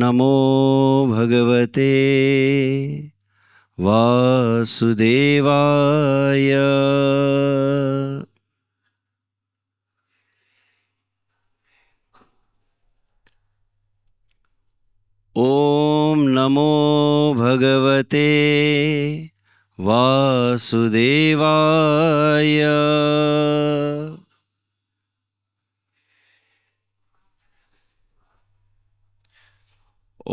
नमो भगवते वासुदेवाय। ॐ नमो भगवते वासुदेवाय।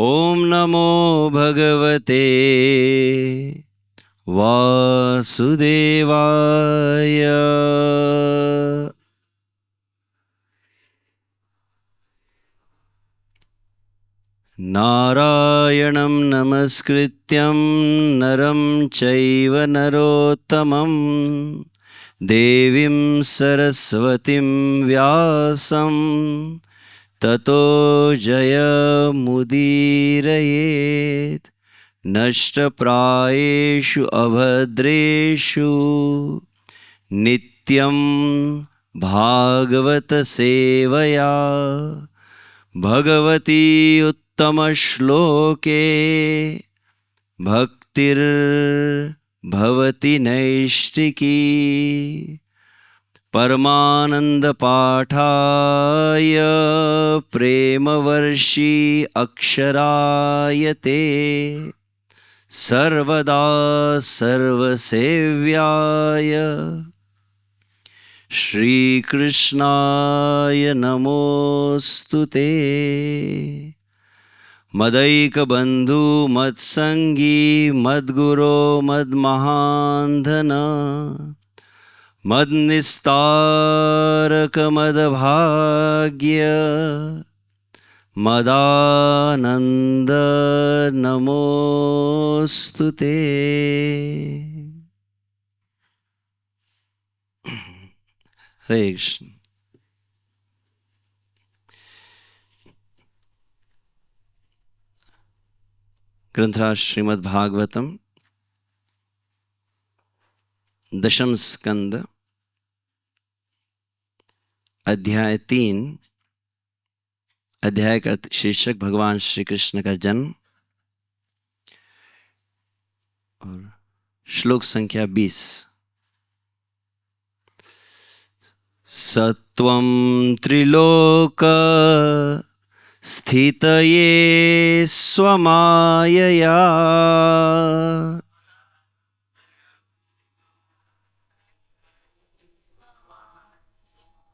ॐ नमो भगवते वासुदेवाय। नारायणं नमस्कृत्यं नरं चैव नरोत्तमं देवीं सरस्वतीं व्यासं ततो जयमुदीरयेत्। नष्टप्रायेषु अभद्रेषु नित्यं भागवत सेवया भगवती उत्तमश्लोके भक्तिर्भवति नैष्टिकी। परमानन्दपाठाय प्रेमवर्षी अक्षरायते सर्वदा सर्वसेव्याय श्रीकृष्णाय नमोऽस्तुते। मदैकबन्धु मत्संगी मद्गुरो मद्महान्धन मद्निस्तारक मद्भाग्य मदानंद नमोस्तुते। हरे कृष्ण। ग्रंथराज श्रीमद् भागवतम दशम स्कंद अध्याय 3। अध्याय का शीर्षक भगवान श्री कृष्ण का जन्म और श्लोक संख्या 20। सत्वं त्रिलोक स्थितये स्वमायया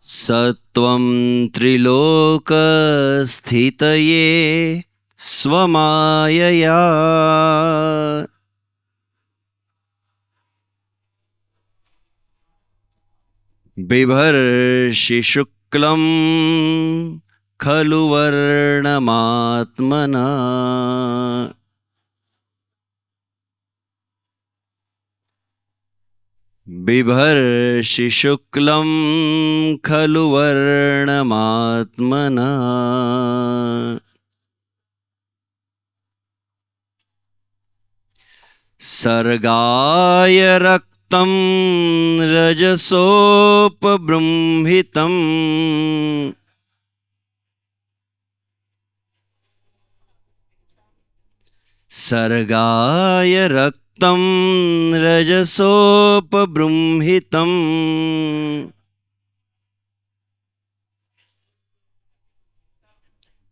सत्वं त्रिलोक स्थितये स्वमायया बिभर्षि शुक्लं खलु वर्णमात्मना बिभर्षि शुक्लं खलु वर्णमात्मना सर्गाय रक्तं रजसोपबृंहितं सर्गाय रक्तं रजसोपबृंहितं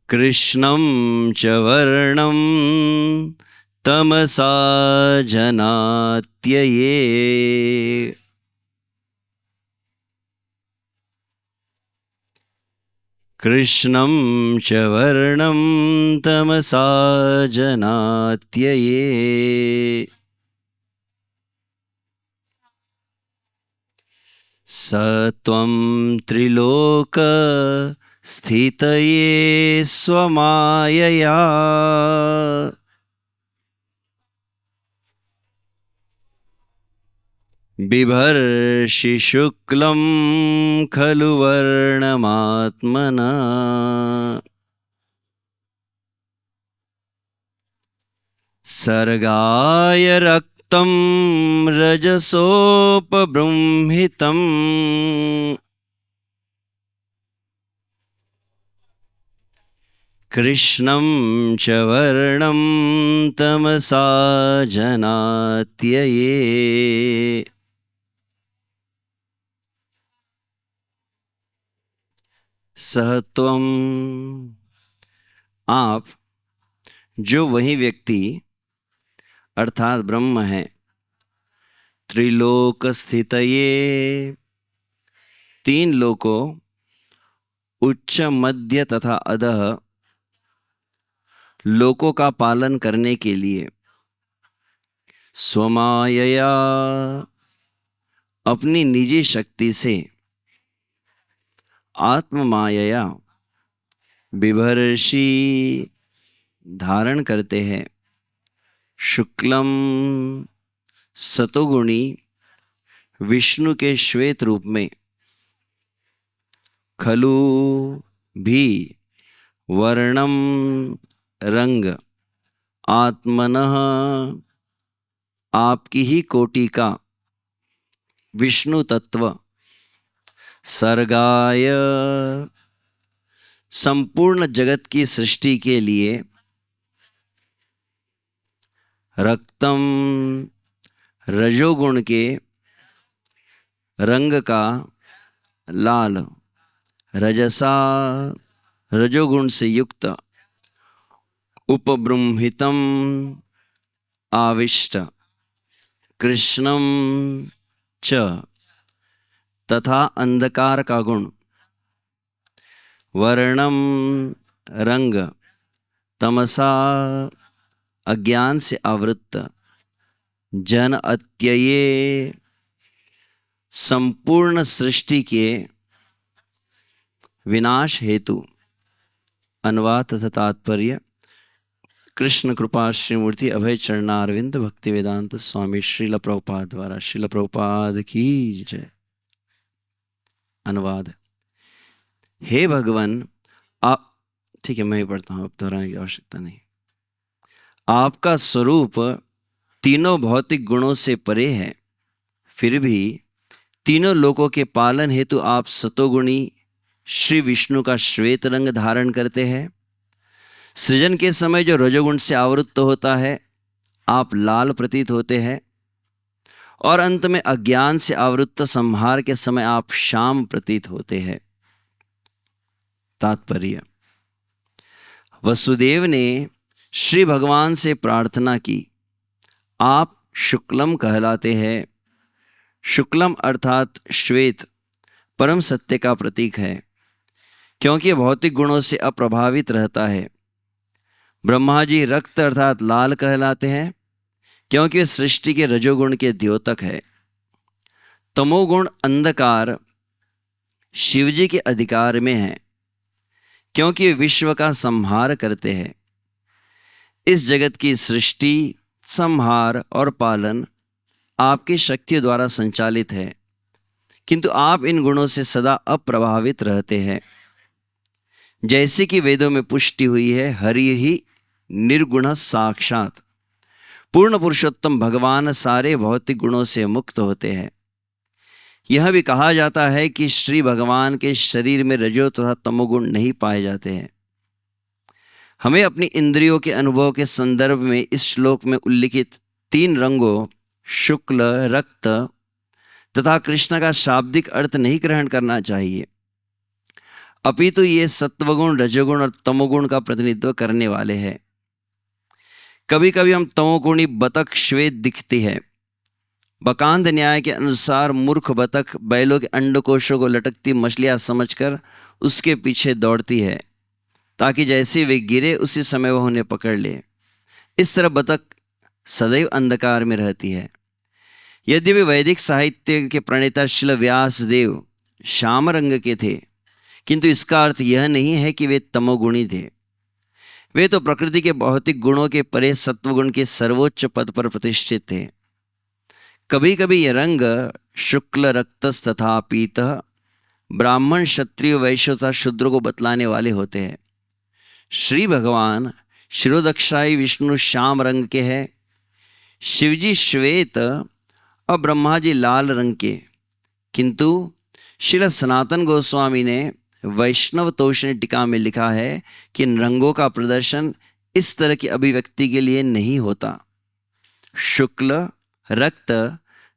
कृष्णं च वर्णं तमसा जनात्यये कृष्णं च वर्णं तमसा जनात्यये सत्वं त्रिलोक स्थितये स्वमायया बिभर्षि शुक्लं खलु वर्णमात्मना सर्गाय रक्तं रजसोपबृंहितं कृष्णं च वर्णं तमसा जनात्यये। सह त्वं, आप, जो वही व्यक्ति अर्थात ब्रह्म है, त्रिलोक स्थितये, तीन लोकों उच्च मध्य तथा अधः लोकों का पालन करने के लिए स्वमायया, अपनी निजी शक्ति से, आत्ममायया, बिभर्षि, धारण करते हैं, शुक्लम, सतोगुणी विष्णु के श्वेत रूप में, खलु, भी, वर्णम, रंग, आत्मनः, आपकी ही कोटि का, विष्णु तत्व, सर्गाय, संपूर्ण जगत की सृष्टि के लिए, रक्तम, रजोगुण के रंग का, लाल, रजसा, रजोगुण से युक्त, उपबृंहितम, आविष्ट, कृष्णम च, तथा अंधकार का गुण, वर्णम, रंग, तमसा, अज्ञान से आवृत्त, जन अत्यये, संपूर्ण सृष्टि के विनाश हेतु। अनुवाद तथा तात्पर्य। कृष्ण कृपा श्रीमूर्ति अभय चरणारविंद भक्ति वेदांत स्वामी श्रील प्रभुपाद द्वारा। श्रील प्रभुपाद की जय। अनुवाद। हे भगवान, आप, ठीक है मैं ही पढ़ता हूँ, अब दोहराने की आवश्यकता नहीं। आपका स्वरूप तीनों भौतिक गुणों से परे है, फिर भी तीनों लोकों के पालन हेतु आप सतोगुणी श्री विष्णु का श्वेत रंग धारण करते हैं। सृजन के समय जो रजोगुण से आवृत्त होता है आप लाल प्रतीत होते हैं, और अंत में अज्ञान से आवृत्त संहार के समय आप श्याम प्रतीत होते हैं। तात्पर्य। वसुदेव ने श्री भगवान से प्रार्थना की, आप शुक्लम कहलाते हैं। शुक्लम अर्थात श्वेत परम सत्य का प्रतीक है, क्योंकि भौतिक गुणों से अप्रभावित रहता है। ब्रह्मा जी रक्त अर्थात लाल कहलाते हैं, क्योंकि वे सृष्टि के रजोगुण के द्योतक है। तमोगुण अंधकार शिव जी के अधिकार में है, क्योंकि वे विश्व का संहार करते हैं। इस जगत की सृष्टि, संहार और पालन आपकी शक्ति द्वारा संचालित है, किंतु आप इन गुणों से सदा अप्रभावित रहते हैं। जैसे कि वेदों में पुष्टि हुई है, हरि ही निर्गुण साक्षात, पूर्ण पुरुषोत्तम भगवान सारे भौतिक गुणों से मुक्त होते हैं। यह भी कहा जाता है कि श्री भगवान के शरीर में रजो तथा तमोगुण नहीं पाए जाते हैं। हमें अपनी इंद्रियों के अनुभव के संदर्भ में इस श्लोक में उल्लिखित तीन रंगों शुक्ल, रक्त तथा कृष्ण का शाब्दिक अर्थ नहीं ग्रहण करना चाहिए, अपितु ये सत्वगुण, रजोगुण और तमोगुण का प्रतिनिधित्व करने वाले हैं। कभी कभी हम तमोगुणी बतख श्वेत दिखती है। बकांद न्याय के अनुसार मूर्ख बतख बैलों के अंडकोशों को लटकती मछलियां समझकर उसके पीछे दौड़ती है, ताकि जैसे वे गिरे उसी समय वह उन्हें पकड़ ले। इस तरह बतख सदैव अंधकार में रहती है। यद्यपि वैदिक साहित्य के प्रणेता श्रील व्यास देव श्याम रंग के थे, किंतु इसका अर्थ यह नहीं है कि वे तमोगुणी थे। वे तो प्रकृति के भौतिक गुणों के परे सत्वगुण के सर्वोच्च पद पर प्रतिष्ठित थे। कभी कभी ये रंग शुक्ल, रक्तस तथा पीतः ब्राह्मण, क्षत्रिय, वैश्य तथा शूद्र को बतलाने वाले होते हैं। श्री भगवान शिरोदक्षाई विष्णु श्याम रंग के हैं, शिवजी श्वेत और ब्रह्मा जी लाल रंग के। किंतु श्रील सनातन गोस्वामी ने वैष्णव तोषणी टीका में लिखा है कि इन रंगों का प्रदर्शन इस तरह की अभिव्यक्ति के लिए नहीं होता। शुक्ल, रक्त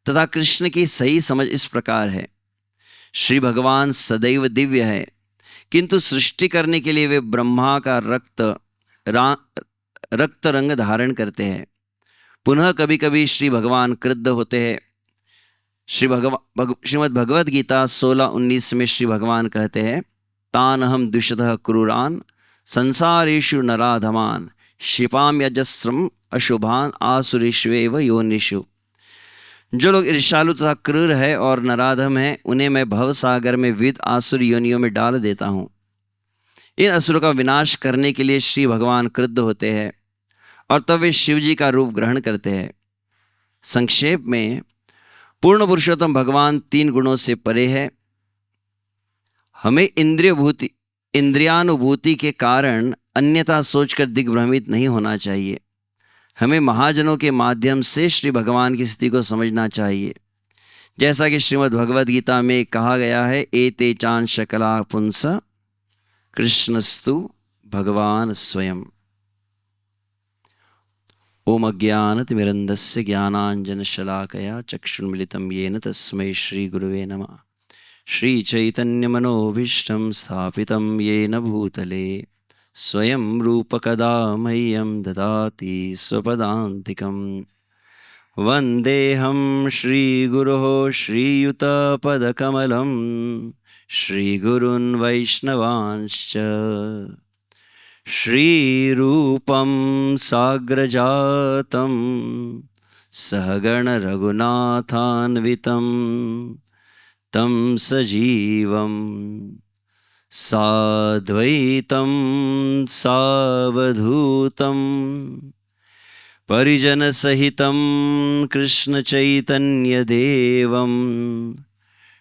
तथा कृष्ण की सही समझ इस प्रकार है। श्री भगवान सदैव दिव्य है, किंतु सृष्टि करने के लिए वे ब्रह्मा का रक्त रंग धारण करते हैं। पुनः कभी कभी श्री भगवान क्रुद्ध होते हैं। श्रीमद् भगवद गीता 16:19 में श्री भगवान कहते हैं, तान हम द्विषतः क्रूरान संसारेषु नराधमान क्षिपाम यजस्रम अशुभान आसुरीष्वेव योनिषु। जो लोग ईर्ष्यालु तथा क्रूर है और नराधम है, उन्हें मैं भव सागर में विविध आसुर योनियों में डाल देता हूँ। इन असुरों का विनाश करने के लिए श्री भगवान क्रुद्ध होते हैं और तब वे शिव जी का रूप ग्रहण करते हैं। संक्षेप में, पूर्ण पुरुषोत्तम भगवान 3 गुणों से परे है। हमें इंद्रियानुभूति के कारण अन्यथा सोचकर दिग्भ्रमित नहीं होना चाहिए। हमें महाजनों के माध्यम से श्री भगवान की स्थिति को समझना चाहिए। जैसा कि श्रीमद् भगवद गीता में कहा गया है, एते चान शकला पुंस कृष्णस्तु भगवान स्वयं। ओम अज्ञानतिमिरन्धस्य ज्ञानाञ्जनशलाकया चक्षुन्मिलितं येन तस्मै श्रीगुरुवे नमः। श्रीचैतन्यमनोभीष्टं स्थापितं येन भूतले स्वयं रूपकदा मह्यं ददाति स्वपदान्तिकं। वन्देऽहं श्रीगुरोः श्रीयुतपदकमलं श्रीगुरून् वैष्णवांश्च श्रीरूपं साग्रजातं सहगणरघुनाथान्वितं तं सजीवं साद्वैतं सावधूतं परिजनसहितं कृष्णचैतन्यदेवं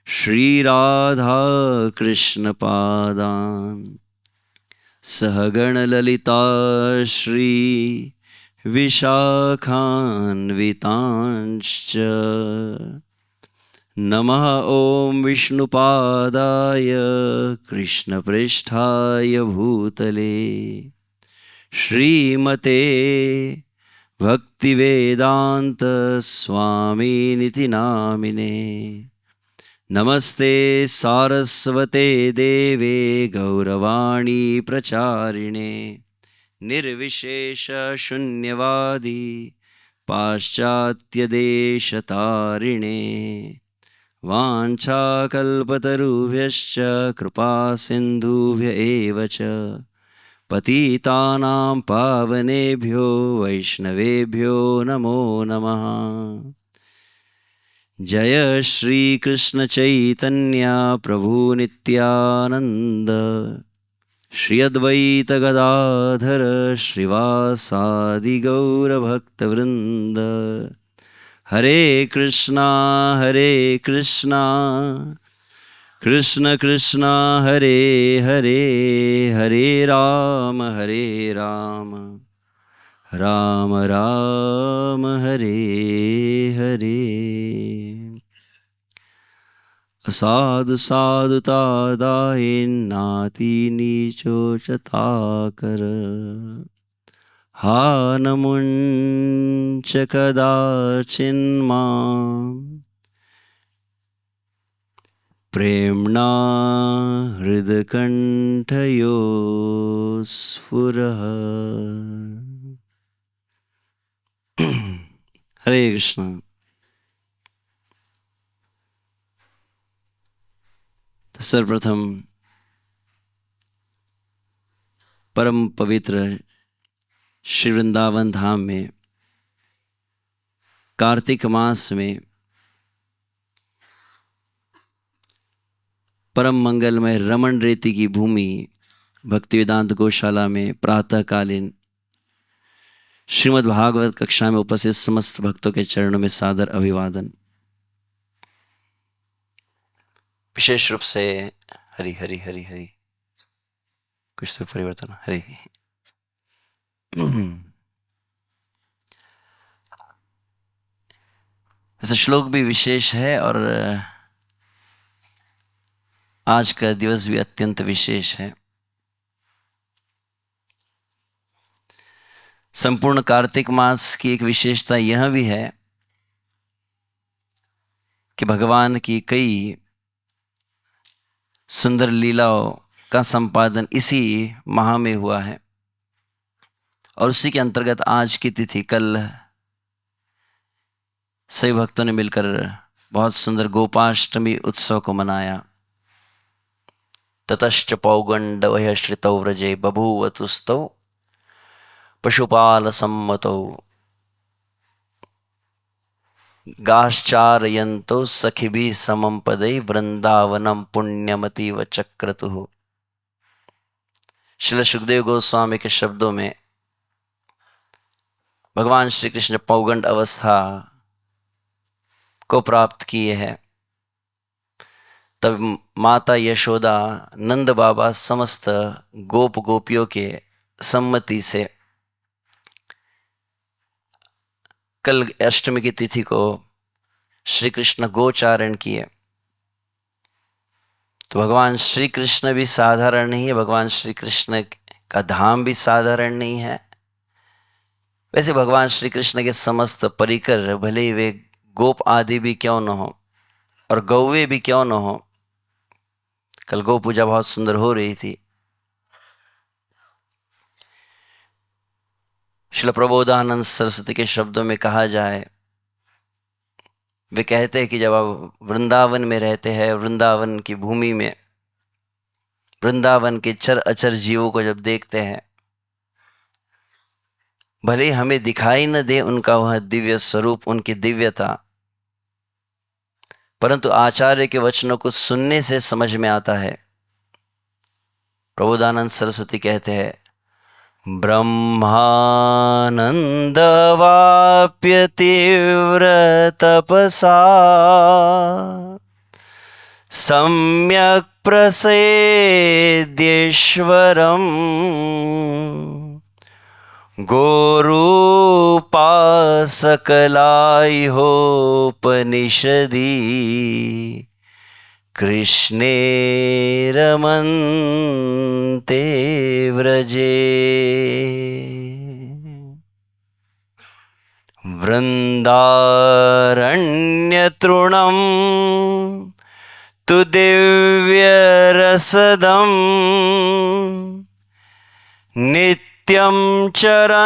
श्रीराधाकृष्णपादान् सहगणललिता श्री विशाखान्वितांश्च। नमः ओं विष्णुपादाय कृष्णप्रेष्ठाय भूतले श्रीमते भक्तिवेदांत स्वामिनिति नामिने। नमस्ते सारस्वते देवे गौरवाणी प्रचारिणे निर्विशेष शून्यवादी पाश्चात्यदेशतारिणे वाञ्छाकल्पतरुभ्यश्च कृपा सिन्धुभ्य एव च पतितानां पावनेभ्यो वैष्णवेभ्यो नमो नमः। जय श्री कृष्ण चैतन्य प्रभु नित्यानंद श्री अद्वैत गदाधर श्रीवासादि गौर भक्तवृंद। हरे कृष्णा कृष्ण कृष्णा हरे हरे, हरे राम राम राम हरे हरे। असाधु साधुता दायिन्नाति नीचोचता कर हा नमुञ्च कदाचिन्मां प्रेम्णा हृदकण्ठयो स्फुरः। हरे कृष्ण। तो सर्वप्रथम परम पवित्र श्री वृंदावन धाम में कार्तिक मास में परम मंगलमय रमण रेती की भूमि भक्तिवेदांत गौशाला में प्रातःकालीन श्रीमद् भागवत कक्षा में उपस्थित समस्त भक्तों के चरणों में सादर अभिवादन। विशेष रूप से हरि हरि हरि हरि, कुछ तो परिवर्तन हरि। ऐसा श्लोक भी विशेष है और आज का दिवस भी अत्यंत विशेष है। संपूर्ण कार्तिक मास की एक विशेषता यह भी है कि भगवान की कई सुंदर लीलाओं का संपादन इसी माह में हुआ है और उसी के अंतर्गत आज की तिथि कल सभी भक्तों ने मिलकर बहुत सुंदर गोपाष्टमी उत्सव को मनाया। ततश्च पौगंडवह्य श्रितौ व्रजे बभूवतुस्तौ पशुपाल सम्मतौ गाश्चारयन्तो सखिभिः समं पदै वृंदावनम पुण्यमतीव चक्रतुः। श्रील सुखदेव गोस्वामी के शब्दों में भगवान श्री कृष्ण पौगंड अवस्था को प्राप्त किए हैं। तब माता यशोदा, नंद बाबा समस्त गोप गोपियों के सम्मति से कल अष्टमी की तिथि को श्री कृष्ण गोचारण किए। तो भगवान श्री कृष्ण भी साधारण नहीं है, भगवान श्री कृष्ण का धाम भी साधारण नहीं है। वैसे भगवान श्री कृष्ण के समस्त परिकर, भले ही वे गोप आदि भी क्यों न हो और गौवे भी क्यों न हो, कल गौ पूजा बहुत सुंदर हो रही थी। श्रील प्रबोधानंद सरस्वती के शब्दों में कहा जाए, वे कहते हैं कि जब आप वृंदावन में रहते हैं, वृंदावन की भूमि में वृंदावन के चर अचर जीवों को जब देखते हैं, भले ही हमें दिखाई न दे उनका वह दिव्य स्वरूप, उनकी दिव्यता, परंतु आचार्य के वचनों को सुनने से समझ में आता है। प्रबोधानंद सरस्वती कहते हैं, ब्रह्मानंदवाप्य तीव्र तपसा सम्यक प्रसेद्येश्वरम गोरूपा सकलाइहोपनिषदि कृष्णे रमन्ते व्रजे। वृन्दारण्यतृणं तु दिव्यरसदं नित्यं चरन्त्योर्निशम्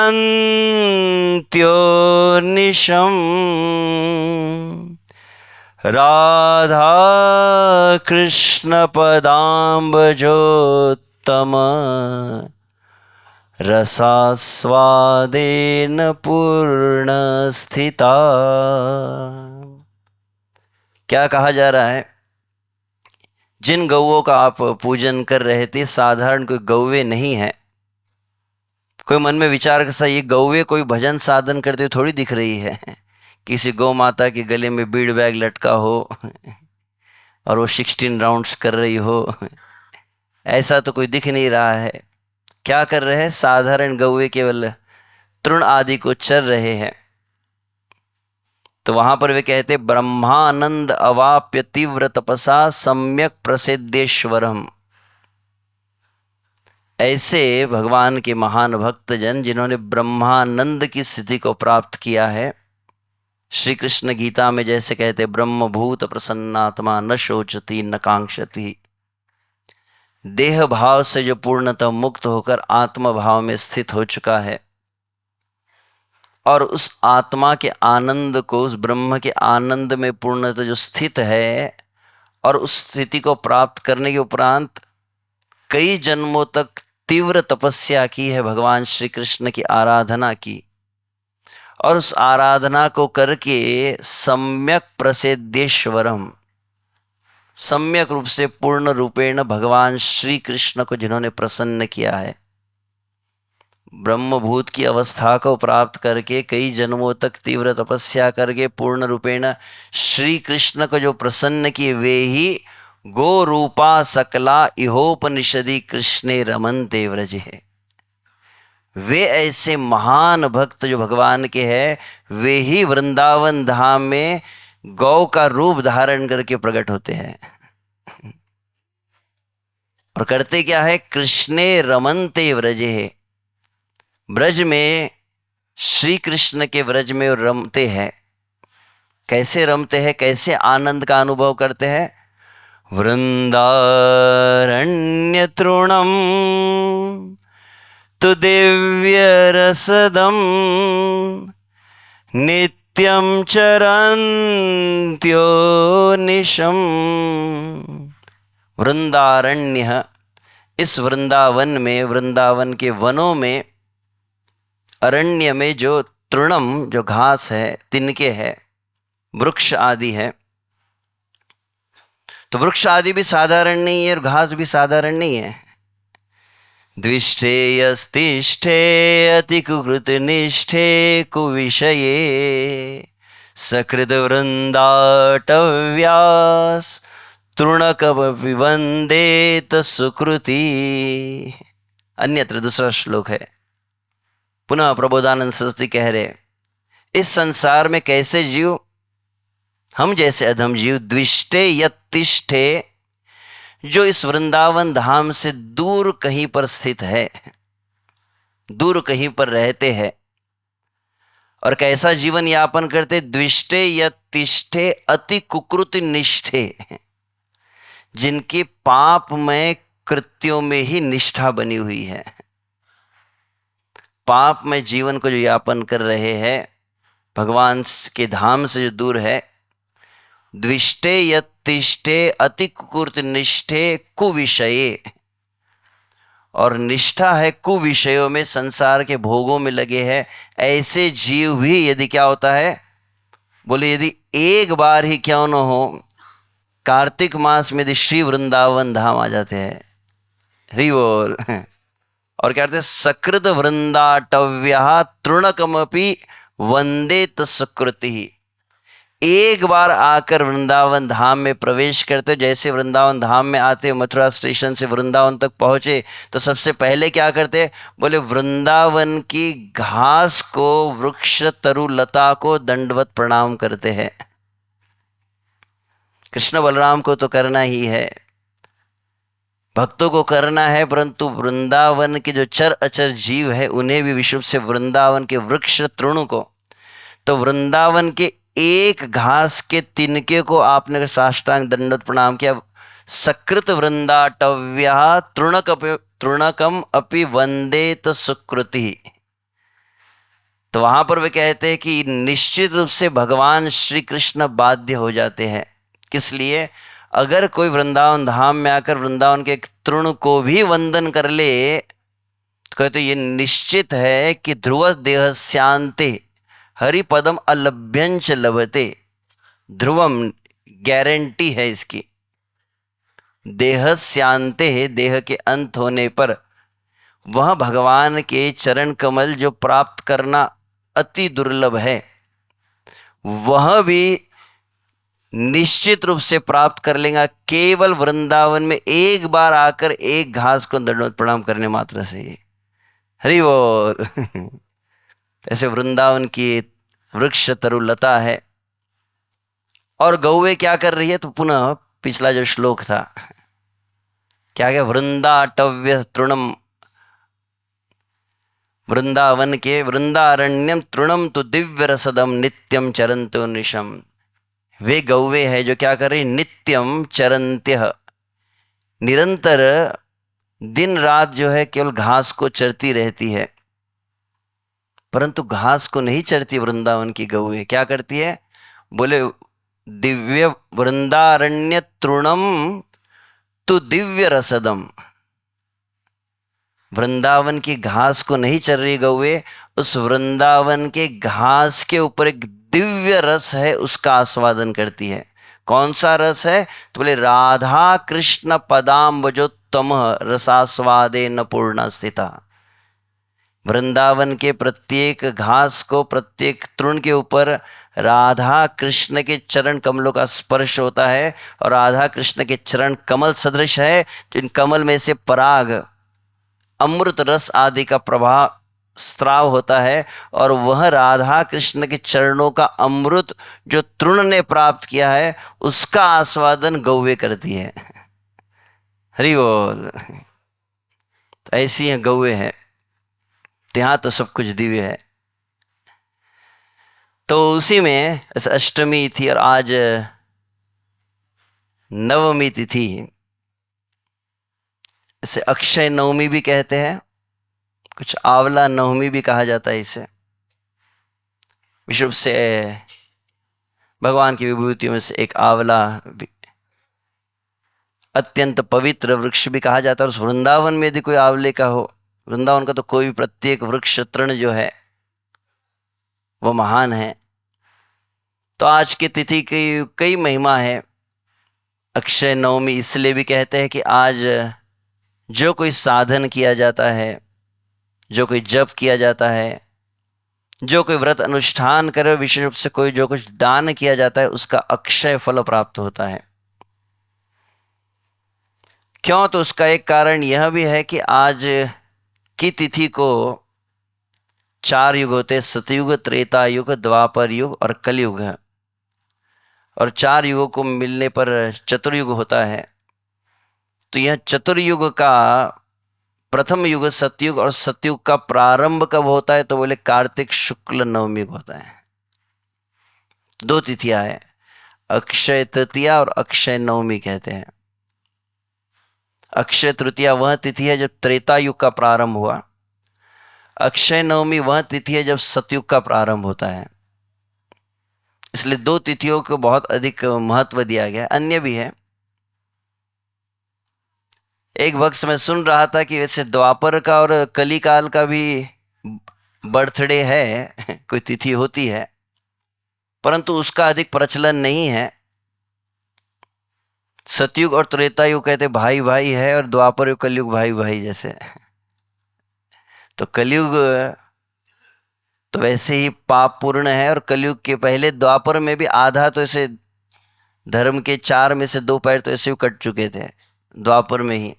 राधा कृष्ण पदाम्बजोत्तम रसास्वादेन पूर्ण स्थिता। क्या कहा जा रहा है? जिन गौओं का आप पूजन कर रहे थे, साधारण कोई गौवे नहीं है। कोई मन में विचार करता, ये गौवे कोई भजन साधन करते थोड़ी दिख रही है। किसी गौ माता के गले में बीड़ बैग लटका हो और वो 16 राउंड्स कर रही हो, ऐसा तो कोई दिख नहीं रहा है। क्या कर रहे हैं? साधारण गौवे केवल तृण आदि को चर रहे हैं। तो वहां पर वे कहते, ब्रह्मानंद अवाप्य तीव्र तपसा सम्यक प्रसिद्धेश्वरम। ऐसे भगवान के महान भक्तजन जिन्होंने ब्रह्मानंद की स्थिति को प्राप्त किया है। श्री कृष्ण गीता में जैसे कहते, ब्रह्मभूत प्रसन्नात्मा न शोचती न कांक्षति। देह भाव से जो पूर्णतः मुक्त होकर आत्म भाव में स्थित हो चुका है और उस आत्मा के आनंद को, उस ब्रह्म के आनंद में पूर्णतः जो स्थित है और उस स्थिति को प्राप्त करने के उपरांत कई जन्मों तक तीव्र तपस्या की है, भगवान श्री कृष्ण की आराधना की, और उस आराधना को करके सम्यक प्रसिद्धेश्वरम, सम्यक रूप से पूर्ण रूपेण भगवान श्री कृष्ण को जिन्होंने प्रसन्न किया है, ब्रह्मभूत की अवस्था को प्राप्त करके कई जन्मों तक तीव्र तपस्या करके पूर्ण रूपेण श्री कृष्ण को जो प्रसन्न किए, वे ही गो रूपा सकला इहोपनिषदि कृष्णे रमन्ते व्रजे। वे ऐसे महान भक्त जो भगवान के हैं, वे ही वृंदावन धाम में गौ का रूप धारण करके प्रकट होते हैं। और करते क्या है? कृष्णे रमनते व्रजे है, ब्रज में, श्री कृष्ण के व्रज में रमते हैं। कैसे रमते हैं, कैसे आनंद का अनुभव करते हैं? वृंदारण्य तृणम तु दिव्य रसदम नित्यम चरन्त्यो निशम। वृंदारण्य, इस वृंदावन में, वृंदावन के वनों में, अरण्य में जो तृणम, जो घास है, तिनके है, वृक्ष आदि है। तो वृक्ष आदि भी साधारण नहीं है और घास भी साधारण नहीं है। द्विष्ठेयस्तिष्ठे अति कुकृत निष्ठे कुविषये सकृत वृंदाटव्यास तृणकवपि वंदेत सुकृति। अन्यत्र दूसरा श्लोक है। पुनः प्रबोधानंद सरस्वती कह रहे, इस संसार में कैसे जीव, हम जैसे अधम जीव, द्विष्टे यत्तिष्ठे, जो इस वृंदावन धाम से दूर कहीं पर स्थित है, दूर कहीं पर रहते हैं और कैसा जीवन यापन करते? द्विष्टे यत्तिष्ठे अति कुकृति निष्ठे, जिनके पापमय कृत्यों में ही निष्ठा बनी हुई है, पाप में जीवन को जो यापन कर रहे हैं, भगवान के धाम से जो दूर है। द्विष्टे यत्तिष्ठे अति कुकृत निष्ठे कुविषये, और निष्ठा है कुविषयों में, संसार के भोगों में लगे हैं। ऐसे जीव भी यदि क्या होता है, बोले यदि एक बार ही क्यों न हो कार्तिक मास में यदि श्री वृंदावन धाम आ जाते हैं, हरि बोल, और क्या कहते हैं? सकृत वृंदाटव्या तृणकमपि वंदेत सुकृति। एक बार आकर वृंदावन धाम में प्रवेश करते, जैसे वृंदावन धाम में आते, मथुरा स्टेशन से वृंदावन तक पहुंचे तो सबसे पहले क्या करते? बोले वृंदावन की घास को, वृक्ष तरुलता को दंडवत प्रणाम करते हैं। कृष्ण बलराम को तो करना ही है, भक्तों को करना है, परंतु वृंदावन के जो चर अचर जीव है उन्हें भी विशुद्ध से वृंदावन के वृक्ष तृण को, तो वृंदावन के एक घास के तिनके को आपने साष्टांग दंडवत प्रणाम किया। सकृत वृंदाटव्या तृणकम अपि वंदेत सुकृति। तो वहां पर वे कहते हैं कि निश्चित रूप से भगवान श्री कृष्ण बाध्य हो जाते हैं। किस लिए? अगर कोई वृंदावन धाम में आकर वृंदावन के एक तृण को भी वंदन कर ले तो कहते ये निश्चित है कि ध्रुव देह श्यांते हरिपदम अलभ्यंच लभते। ध्रुवम गारंटी है इसकी, देह श्यांते है, देह के अंत होने पर वह भगवान के चरण कमल जो प्राप्त करना अति दुर्लभ है, वह भी निश्चित रूप से प्राप्त कर लेगा केवल वृंदावन में एक बार आकर एक घास को दंडवत प्रणाम करने मात्र से। हरि बोल। ऐसे वृंदावन की वृक्ष तरुलता है। और गौवे क्या कर रही है? तो पुनः पिछला जो श्लोक था क्या है? वृंदाटव्य तृणम, वृंदावन के वृंदारण्यम तृणम तो दिव्य रसदम नित्यम चरंतो निशम। वे गौवे है जो क्या कर रही? नित्यम चरंत्य, निरंतर दिन रात जो है केवल घास को चरती रहती है, परंतु घास को नहीं चरती वृंदावन की गौवे। क्या करती है? बोले दिव्य वृंदारण्य तृणम तो दिव्य रसदम। वृंदावन की घास को नहीं चर रही गौवे, उस वृंदावन के घास के ऊपर एक दिव्य रस है, उसका आस्वादन करती है। कौन सा रस है? तो बोले राधा कृष्ण पदाम्बजोत्तम रसास्वादे न पूर्ण स्थिता। वृंदावन के प्रत्येक घास को, प्रत्येक तृण के ऊपर राधा कृष्ण के चरण कमलों का स्पर्श होता है, और राधा कृष्ण के चरण कमल सदृश है, जिन कमल में से पराग, अमृत रस आदि का प्रभाव स्त्राव होता है, और वह राधा कृष्ण के चरणों का अमृत जो तृण ने प्राप्त किया है उसका आस्वादन गौवे करती है। हरि बोल। तो ऐसी हैं गौए हैं, तो यहाँ तो सब कुछ दिव्य है। तो उसी में ऐसे अष्टमी थी और आज नवमी तिथि, इसे अक्षय नवमी भी कहते हैं, कुछ आंवला नवमी भी कहा जाता है इसे। विश्व से भगवान की विभूतियों में से एक आंवला अत्यंत पवित्र वृक्ष भी कहा जाता है। और उस वृंदावन में यदि कोई आंवले का हो, वृंदावन का तो कोई भी प्रत्येक वृक्ष तृण जो है वो महान है। तो आज की तिथि की कई महिमा है। अक्षय नवमी इसलिए भी कहते हैं कि आज जो कोई साधन किया जाता है, जो कोई जप किया जाता है, जो कोई व्रत अनुष्ठान करे, विशेष रूप से कोई जो कुछ दान किया जाता है, उसका अक्षय फल प्राप्त होता है। क्यों? तो उसका एक कारण यह भी है कि आज की तिथि को 4 युग होते, सतयुग, त्रेता युग, द्वापर युग और कलयुग है। और 4 युगों को मिलने पर चतुर्युग होता है। तो यह चतुर्युग का प्रथम युग सतयुग, और सतयुग का प्रारंभ कब होता है? तो बोले कार्तिक शुक्ल नवमी को होता है। 2 तिथियां है, अक्षय तृतीया और अक्षय नवमी कहते हैं। अक्षय तृतीया वह तिथि है जब त्रेता युग का प्रारंभ हुआ। अक्षय नवमी वह तिथि है जब सतयुग का प्रारंभ होता है। इसलिए 2 तिथियों को बहुत अधिक महत्व दिया गया है। अन्य भी है। एक वक्त मैं सुन रहा था कि वैसे द्वापर का और कलिकाल का भी बर्थडे है, कोई तिथि होती है, परंतु उसका अधिक प्रचलन नहीं है। सतयुग और त्रेता युग कहते भाई भाई है, और द्वापर युग कलयुग भाई भाई जैसे। तो कलयुग तो वैसे ही पाप पूर्ण है, और कलयुग के पहले द्वापर में भी आधा तो ऐसे धर्म के 4 में से 2 पैर तो ऐसे ही कट चुके थे द्वापर में ही।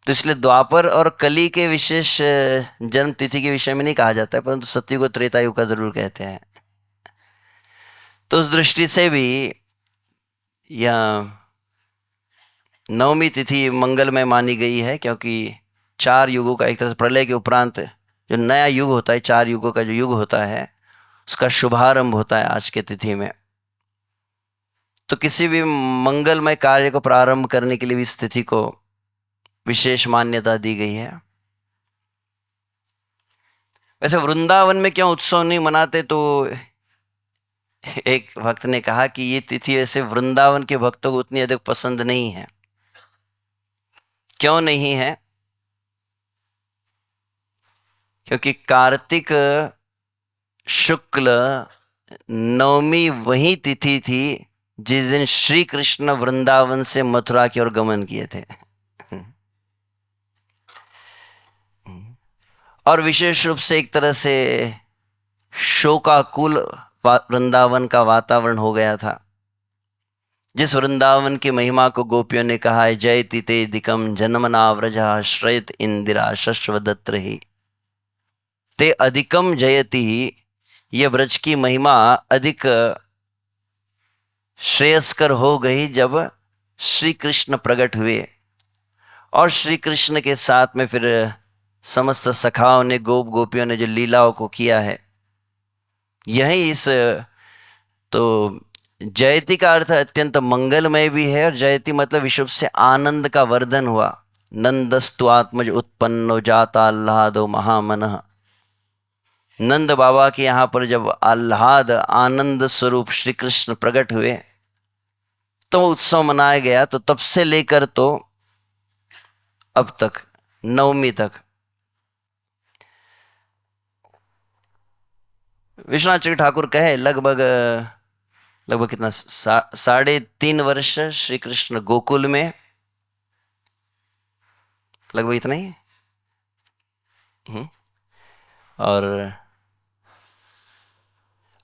तो इसलिए द्वापर और कली के विशेष जन्म तिथि के विषय में नहीं कहा जाता है, परंतु सतयुग और त्रेता युग का जरूर कहते हैं। तो उस दृष्टि से भी यह नवमी तिथि मंगलमय मानी गई है, क्योंकि 4 युगों का एक तरह से प्रलय के उपरांत जो नया युग होता है, 4 युगों का जो युग होता है, उसका शुभारंभ होता है आज के तिथि में। तो किसी भी मंगलमय कार्य को प्रारंभ करने के लिए भी इस तिथि को विशेष मान्यता दी गई है। वैसे वृंदावन में क्यों उत्सव नहीं मनाते? तो एक भक्त ने कहा कि ये तिथि वैसे वृंदावन के भक्तों को उतनी अधिक पसंद नहीं है। क्यों नहीं है? क्योंकि कार्तिक शुक्ल नवमी वही तिथि थी जिस दिन श्री कृष्ण वृंदावन से मथुरा की ओर गमन किए थे। और विशेष रूप से एक तरह से शोकाकुल वृंदावन का वातावरण हो गया था। जिस वृंदावन की महिमा को गोपियों ने कहा है, जयति ते दिकम जन्मना व्रजा श्रयत इंदिरा शश्वदत्र ही ते अधिकम जयति। यह ब्रज की महिमा अधिक श्रेयस्कर हो गई जब श्री कृष्ण प्रकट हुए, और श्री कृष्ण के साथ में फिर समस्त सखाओं ने, गोपियों ने जो लीलाओं को किया है, यही इस तो जयति का अर्थ अत्यंत मंगलमय भी है, और जयति मतलब विश्व से आनंद का वर्धन हुआ। नंदस्तु आत्मज उत्पन्नो जाता आह्लादो महामनः। नंद बाबा के यहाँ पर जब आह्लाद आनंद स्वरूप श्री कृष्ण प्रकट हुए तो उत्सव मनाया गया। तो तब से लेकर तो अब तक नवमी तक विश्वनाथ चक्र ठाकुर कहे लगभग कितना 3.5 वर्ष श्री कृष्ण गोकुल में, लगभग इतना ही।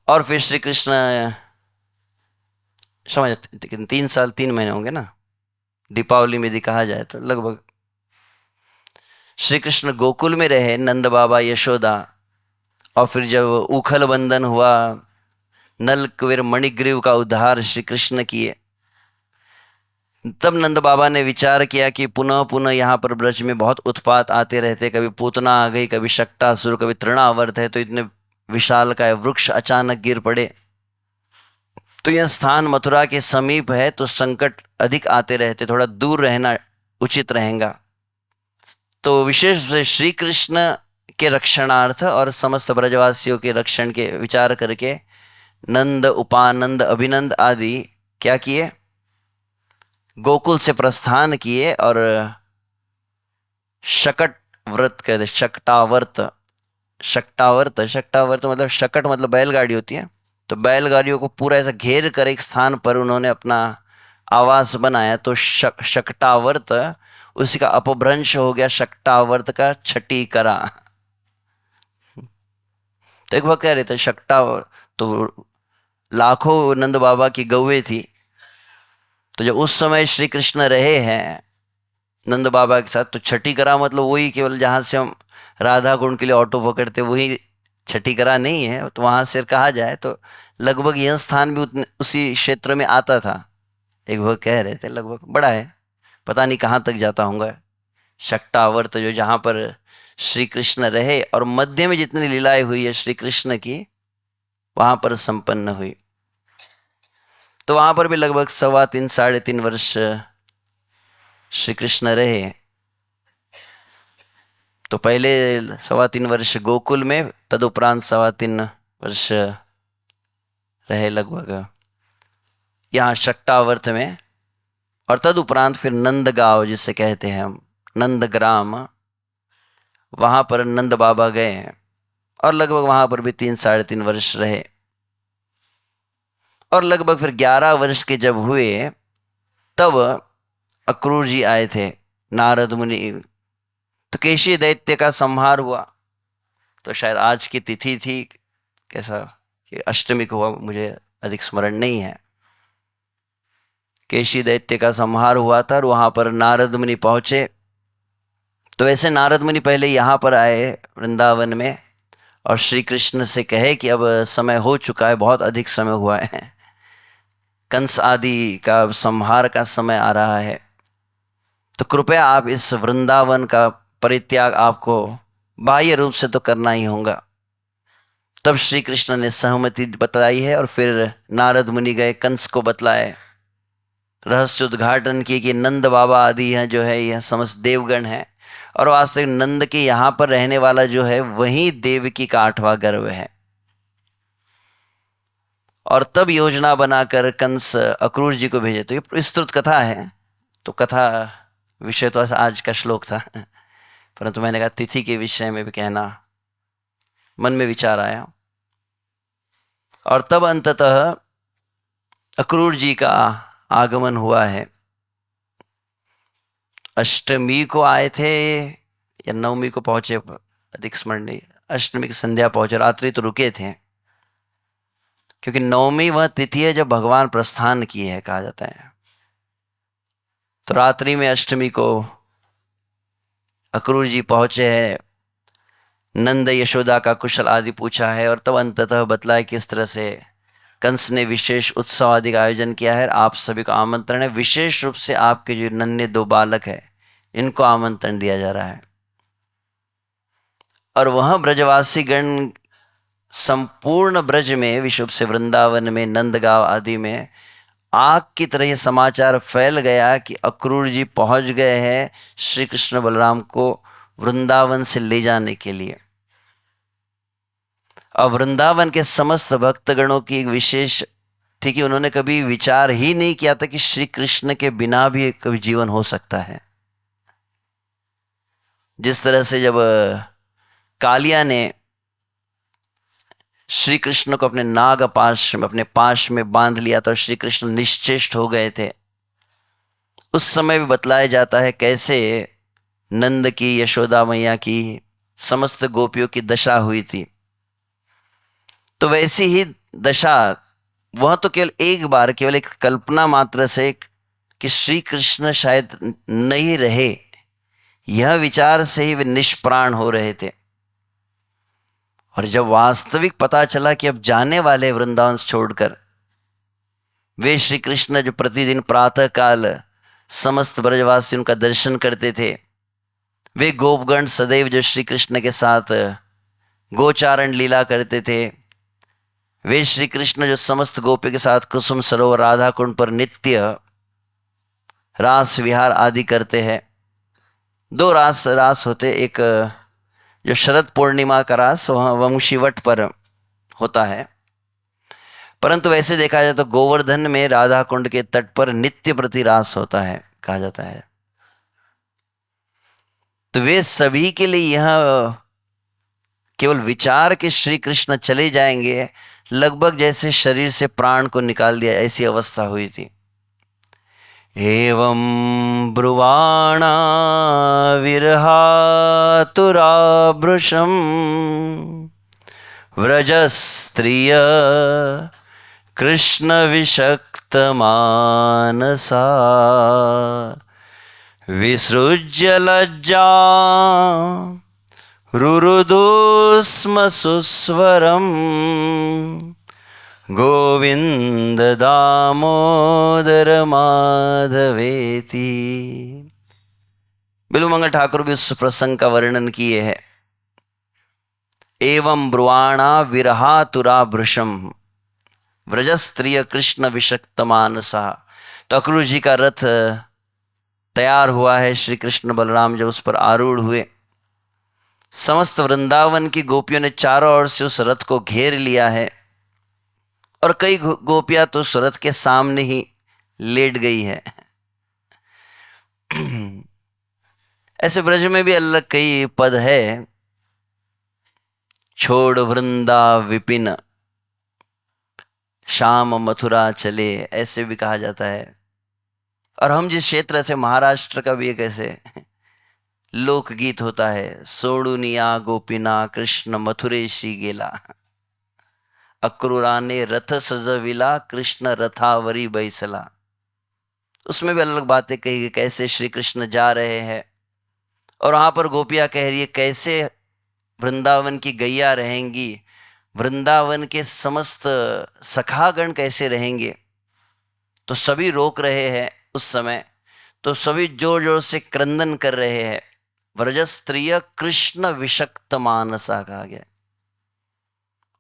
और फिर श्री कृष्ण समझ 3 साल 3 महीने होंगे ना, दीपावली में यदि कहा जाए तो लगभग श्री कृष्ण गोकुल में रहे, नंद बाबा यशोदा। और फिर जब उखल बंधन हुआ, नल कुबेर मणिग्रीव का उद्धार श्री कृष्ण किए, तब नंद बाबा ने विचार किया कि पुनः पुनः यहाँ पर ब्रज में बहुत उत्पात आते रहते, कभी पूतना आ गई, कभी शक्टासुर, कभी तृणावर्त है, तो इतने विशाल का वृक्ष अचानक गिर पड़े, तो यह स्थान मथुरा के समीप है तो संकट अधिक आते रहते, थोड़ा दूर रहना उचित रहेगा। तो विशेष रूप से श्री कृष्ण के रक्षणार्थ और समस्त ब्रजवासियों के रक्षण के विचार करके नंद, उपानंद, अभिनंद आदि क्या किए, गोकुल से प्रस्थान किए और शकट व्रत कहते, शक्टावर्त, शक्टावर्त, शक्टावर्त मतलब शकट मतलब बैलगाड़ी होती है, तो बैलगाड़ियों को पूरा ऐसा घेर कर एक स्थान पर उन्होंने अपना आवास बनाया, तो शक्टावर्त उसी का अपभ्रंश हो गया शक्टावर्त का छठी करा। तो एक वक्त कह रहे थे शक्टावर्त, तो लाखों नंद बाबा की गौवें थी, तो जब उस समय श्री कृष्ण रहे हैं नंद बाबा के साथ, तो छठी करा मतलब वही केवल जहाँ से हम राधा कुंड के लिए ऑटो पकड़ते वही छठी करा नहीं है, तो वहाँ से कहा जाए तो लगभग यह स्थान भी उतने उसी क्षेत्र में आता था। एक वक्त कह रहे थे लगभग बड़ा है, पता नहीं कहाँ तक जाता होगा शक्टावर्त, जो जहाँ पर श्री कृष्ण रहे और मध्य में जितनी लीलाएं हुई है श्री कृष्ण की वहाँ पर संपन्न हुई। तो वहाँ पर भी लगभग 3.25 3.5 वर्ष श्री कृष्ण रहे। तो पहले 3.25 वर्ष गोकुल में, तदुपरांत 3.25 वर्ष रहे लगभग यहाँ शक्टावर्त में, और तदुपरांत फिर नंदगांव जिसे कहते हैं हम, नंदग्राम, वहाँ पर नंद बाबा गए हैं और लगभग वहाँ पर भी 3 3.5 वर्ष रहे। और लगभग फिर 11 वर्ष के जब हुए तब अक्रूर जी आए थे, नारद मुनि, तो केशी दैत्य का संहार हुआ। तो शायद आज की तिथि थी, कैसा कि अष्टमी को हुआ, मुझे अधिक स्मरण नहीं है। केशी दैत्य का संहार हुआ था और वहां पर नारद मुनि पहुंचे। तो वैसे नारद मुनि पहले यहाँ पर आए वृंदावन में और श्री कृष्ण से कहे कि अब समय हो चुका है, बहुत अधिक समय हुआ है, कंस आदि का संहार का समय आ रहा है, तो कृपया आप इस वृंदावन का परित्याग आपको बाह्य रूप से तो करना ही होगा। तब श्री कृष्ण ने सहमति बताई है और फिर नारद मुनि गए, कंस को बतलाए, रहस्य उद्घाटन किए कि नंद बाबा आदि हैं जो है यह समस्त देवगण है, और वास्तविक नंद के यहाँ पर रहने वाला जो है वही देवकी का 8वां गर्भ है। और तब योजना बनाकर कंस अक्रूर जी को भेजे। तो ये विस्तृत कथा है, तो कथा विषय तो आज का श्लोक था, परंतु मैंने कहा तिथि के विषय में भी कहना मन में विचार आया। और तब अंततः अक्रूर जी का आगमन हुआ है। अष्टमी को आए थे या नवमी को पहुंचे, अधिक स्मरण नहीं, अष्टमी की संध्या पहुंचे, रात्रि तो रुके थे, क्योंकि नवमी वह तिथि है जब भगवान प्रस्थान किए है कहा जाता है। तो रात्रि में अष्टमी को अक्रूर जी पहुंचे हैं, नंद यशोदा का कुशल आदि पूछा है, और तब अंततः बतलाया किस तरह से कंस ने विशेष उत्सव आदि का आयोजन किया है। आप सभी को आमंत्रण है, विशेष रूप से आपके जो नन्हे 2 बालक है इनको आमंत्रण दिया जा रहा है। और वह ब्रजवासी गण संपूर्ण ब्रज में, विश्व से वृंदावन में, नंदगांव आदि में आग की तरह यह समाचार फैल गया कि अक्रूर जी पहुंच गए हैं श्री कृष्ण बलराम को वृंदावन से ले जाने के लिए। और वृंदावन के समस्त भक्तगणों की एक विशेष थी कि उन्होंने कभी विचार ही नहीं किया था कि श्री कृष्ण के बिना भी कभी जीवन हो सकता है। जिस तरह से जब कालिया ने श्री कृष्ण को अपने नाग पाश में, अपने पाश में बांध लिया तो श्री कृष्ण निश्चेष्ट हो गए थे, उस समय भी बतलाया जाता है कैसे नंद की, यशोदा मैया की, समस्त गोपियों की दशा हुई थी। तो वैसी ही दशा वह तो केवल एक बार, केवल एक कल्पना मात्र से कि श्री कृष्ण शायद नहीं रहे, यह विचार से ही वे निष्प्राण हो रहे थे। और जब वास्तविक पता चला कि अब जाने वाले वृंदावन छोड़कर, वे श्री कृष्ण जो प्रतिदिन प्रातः काल समस्त ब्रजवासी उनका दर्शन करते थे। वे गोपगण सदैव जो श्री कृष्ण के साथ गोचारण लीला करते थे, वे श्री कृष्ण जो समस्त गोपी के साथ कुसुम सरोवर राधा कुंड पर नित्य रास विहार आदि करते हैं। दो रास होते, एक जो शरद पूर्णिमा का रास वहाँ वंशीवट पर होता है, परंतु वैसे देखा जाए तो गोवर्धन में राधा कुंड के तट पर नित्य प्रति रास होता है, कहा जाता है। तो वे सभी के लिए यह केवल विचार के श्री कृष्ण चले जाएंगे, लगभग जैसे शरीर से प्राण को निकाल दिया ऐसी अवस्था हुई थी। एवं ब्रुवाणा विरहातुराभृशम् व्रजस्त्रिय कृष्ण विषक्तमानसा विसृज्य लज्जा रुरुदु स्म सुस्वरम् गोविंद दामोदर माधवेति। बिल्वमंगल ठाकुर भी उस प्रसंग का वर्णन किए हैं। एवं ब्रुवाणा विरहातुरा भृशम व्रजस्त्रिय कृष्ण विषक्त मानसा। तो अक्रूर जी का रथ तैयार हुआ है, श्री कृष्ण बलराम जब उस पर आरूढ़ हुए, समस्त वृंदावन की गोपियों ने चारों ओर से उस रथ को घेर लिया है और कई गोपियां तो उस रथ के सामने ही लेट गई है। ऐसे ब्रज में भी अलग कई पद है, छोड़ वृंदा विपिन श्याम मथुरा चले, ऐसे भी कहा जाता है। और हम जिस क्षेत्र से, महाराष्ट्र का भी एक ऐसे लोकगीत होता है, सोडुनिया गोपिना कृष्ण मथुरेशी गेला, अक्रूराने रथ सजविला कृष्ण रथावरी बैसला। उसमें भी अलग बातें कही, कैसे श्री कृष्ण जा रहे हैं और वहां पर गोपियां कह रही है कैसे वृंदावन की गैया रहेंगी, वृंदावन के समस्त सखागण कैसे रहेंगे। तो सभी रोक रहे हैं उस समय, तो सभी जोर जोर से क्रंदन कर रहे हैं। व्रजस्त्रिय कृष्ण विषक्त मानसा कहा गया।